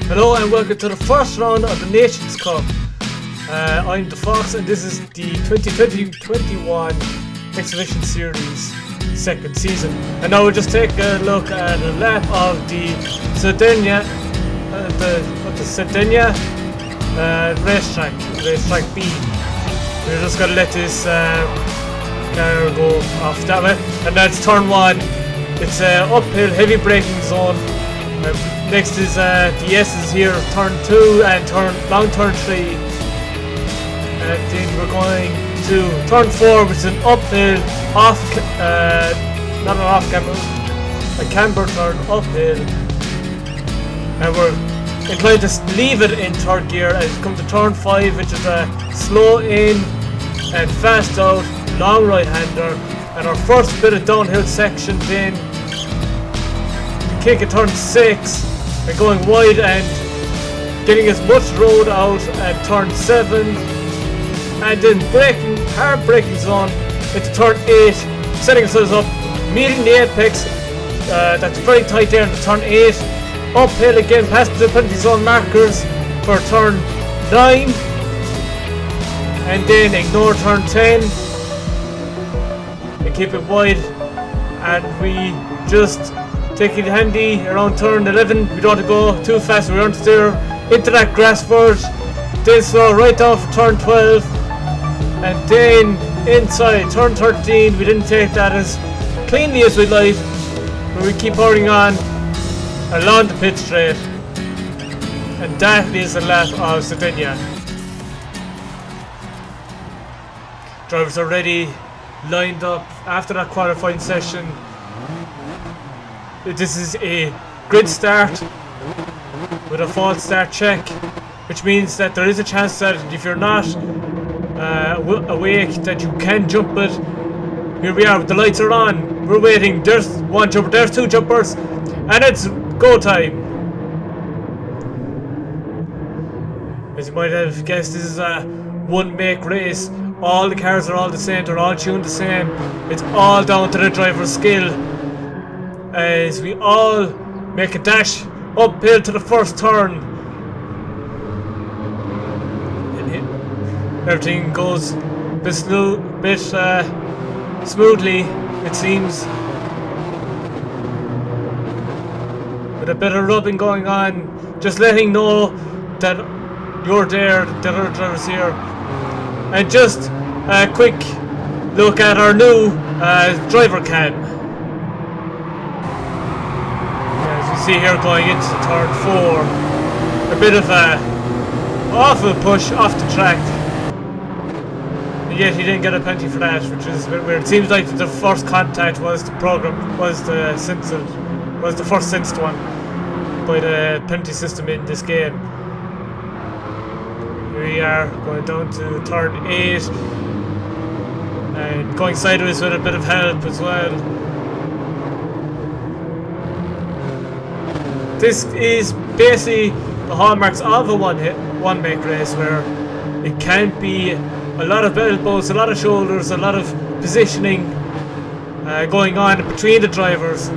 Hello and welcome to the first round of the Nations Cup. I'm the Fox and this is the 2020-21 Exhibition Series second season. And now we'll just take a look at a lap of the Sardinia, racetrack B. We're just going to let this car go off that way. And that's turn 1. It's an uphill heavy braking zone. Next is the S's here, turn 2 and long turn 3. And then we're going to turn 4, which is an uphill, not an off camber, a camber turn uphill. And we're inclined to leave it in third gear and come to turn 5, which is a slow in and fast out, long right hander. And our first bit of downhill section then, kick at turn 6 and going wide and getting as much road out at turn 7 and then hard braking zone into turn 8, setting ourselves up, meeting the apex. That's very tight there into turn 8, uphill again past the penalty zone markers for turn 9 and then ignore turn 10 and keep it wide, and we just take it handy around turn 11. We don't want to go too fast, we want to steer into that grass verge, then slow right down for turn 12 and then inside turn 13. We didn't take that as cleanly as we'd like, but we keep hurrying on along the pit straight, and that is the lap of Sardinia. Drivers are ready, lined up after that qualifying session. This is a grid start with a false start check, which means that there is a chance that if you're not awake that you can jump it. Here we are, the lights are on, we're waiting, there's one jumper, there's two jumpers, and it's go time. As you might have guessed, this is a one make race. All the cars are all the same, they're all tuned the same. It's all down to the driver's skill, as we all make a dash uphill to the first turn. And everything goes a bit smoothly, it seems, with a bit of rubbing going on, just letting know that you're there, the other drivers here. And just a quick look at our new driver cam. See here going into turn 4, a bit of a awful push off the track, and yet he didn't get a penalty for that, which is a bit weird. It seems like the first contact was the first sensed one by the penalty system in this game. Here we are going down to turn 8 and going sideways with a bit of help as well. This is basically the hallmarks of a one make race, where it can be a lot of elbows, a lot of shoulders, a lot of positioning going on between the drivers,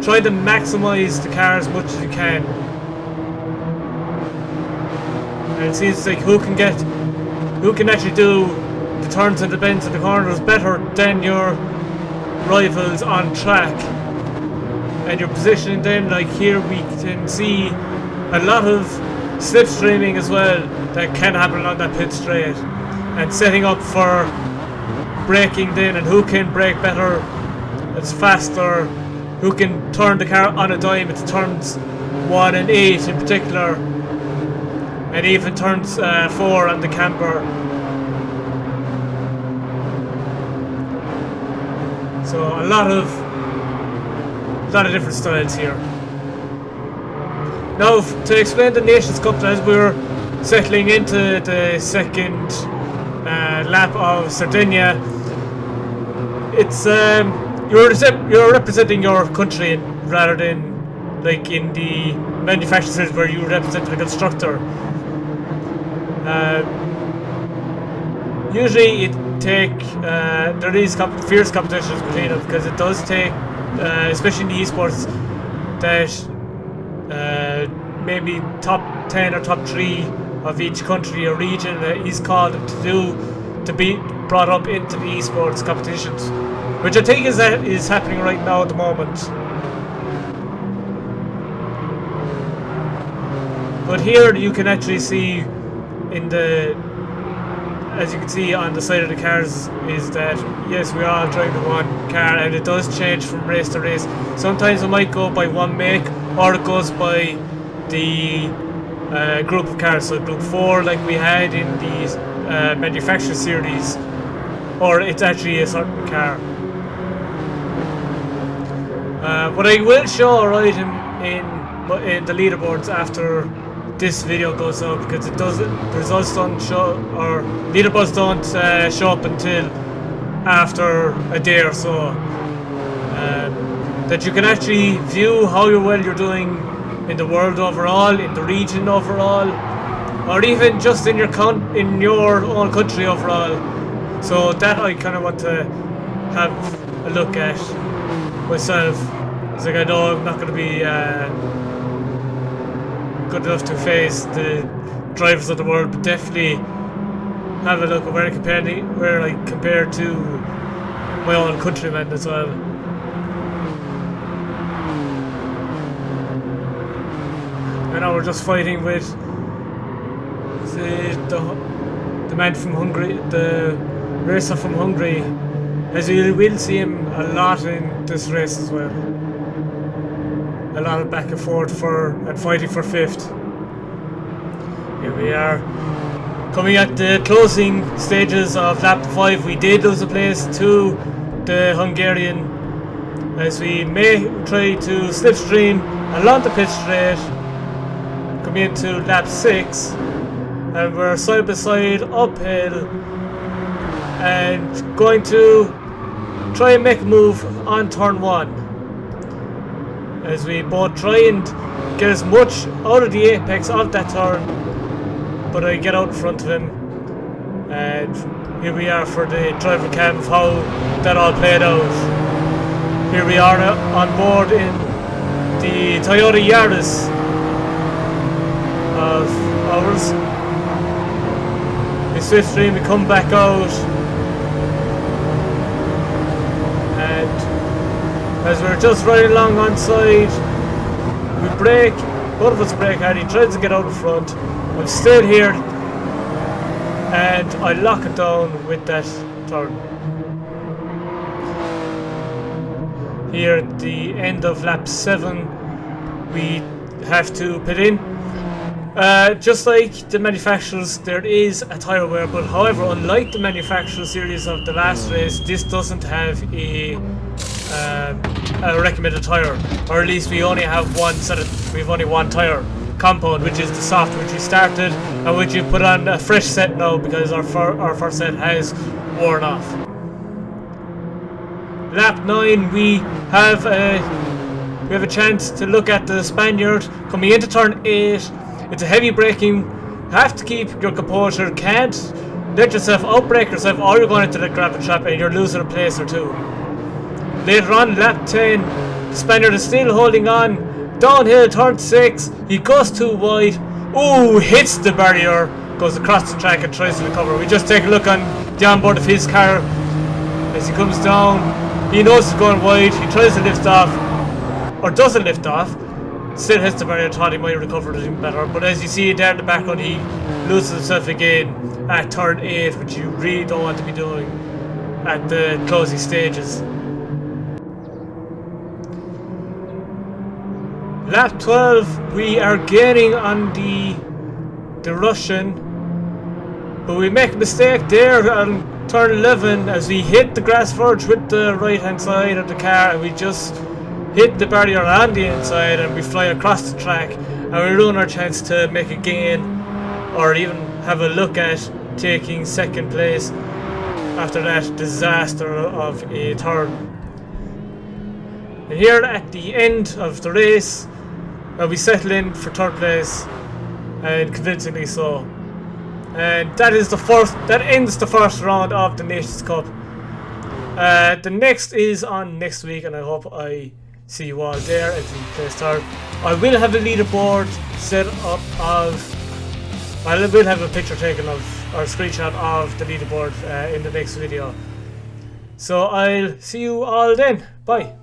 trying to maximize the car as much as you can. And it seems like who can actually do the turns and the bends and the corners better than your rivals on track. And your positioning then, like here we can see a lot of slipstreaming as well that can happen along that pit straight, and setting up for braking then, and who can brake better, it's faster, who can turn the car on a dime. It's turns 1 and 8 in particular, and even turns 4 on the camber. So a lot of different styles here. Now, to explain the Nations Cup, as we're settling into the second lap of Sardinia, it's you're representing your country rather than like in the manufacturing series where you represent the constructor. Usually it there is fierce competitions between them, because it does take, especially in the esports, that maybe top 10 or top 3 of each country or region is called to be brought up into the esports competitions, which I think is happening right now at the moment. But here you can actually see as you can see on the side of the cars, is that yes, we all drive the one car, and it does change from race to race. Sometimes it might go by one make, or it goes by the group of cars, so group 4 like we had in the manufacturer series, or it's actually a certain car. What I will show right in the leaderboards after this video goes up, because the results don't show, or leaderboards don't show up until after a day or so, that you can actually view how well you're doing in the world overall, in the region overall, or even just in your own country overall. So that I kind of want to have a look at myself. It's like, I know I'm not going to be good enough to face the drivers of the world, but definitely have a look at where I compare to my own countrymen as well. And now we're just fighting with the man from Hungary, the racer from Hungary, as you will see him a lot in this race as well. A lot of back and forth and fighting for 5th. Here we are, coming at the closing stages of lap 5. We did lose a place to the Hungarian, as we may try to slipstream along the pit straight, coming into lap 6, and we're side by side uphill, and going to try and make a move on turn 1. As we both try and get as much out of the apex of that turn, but I get out in front of him, and here we are for the driver cam of how that all played out. Here we are on board in the Toyota Yaris of ours. We slipstream, we come back out, and as we're just riding along on side, we brake, both of us brake hard. He tries to get out in front. I'm still here, and I lock it down with that turn. Here at the end of lap 7, we have to pit in. Just like the manufacturers, there is a tyre wear, but however, unlike the manufacturer series of the last race, this doesn't have a recommended tyre, or at least we only have we've only one tyre compound, which is the soft, which we started, and which you put on a fresh set now because our first set has worn off. Lap 9, we have a chance to look at the Spaniard coming into turn 8. It's a heavy braking, have to keep your composure, can't let yourself outbrake yourself, or you're going into the gravel trap and you're losing a place or two. Later on, lap 10, the Spaniard is still holding on. Downhill, turn 6, he goes too wide. Ooh, hits the barrier, goes across the track and tries to recover. We just take a look on the onboard of his car as he comes down. He knows he's going wide, he tries to lift off, or doesn't lift off. Still hits the barrier, thought he might have recovered it even better. But as you see there in the background, he loses himself again at turn 8, which you really don't want to be doing at the closing stages. Lap 12, we are gaining on the Russian, but we make a mistake there on turn 11 as we hit the grass verge with the right hand side of the car, and we just hit the barrier on the inside and we fly across the track, and we ruin our chance to make a gain or even have a look at taking second place after that disaster of a turn. And here at the end of the race, we settle in for 3rd place, and convincingly so. And that ends the first round of the Nations Cup. The next is on next week, and I hope I see you all there as we place third. I will have a leaderboard set up of... I will have a picture taken of, or a screenshot of the leaderboard in the next video. So I'll see you all then. Bye.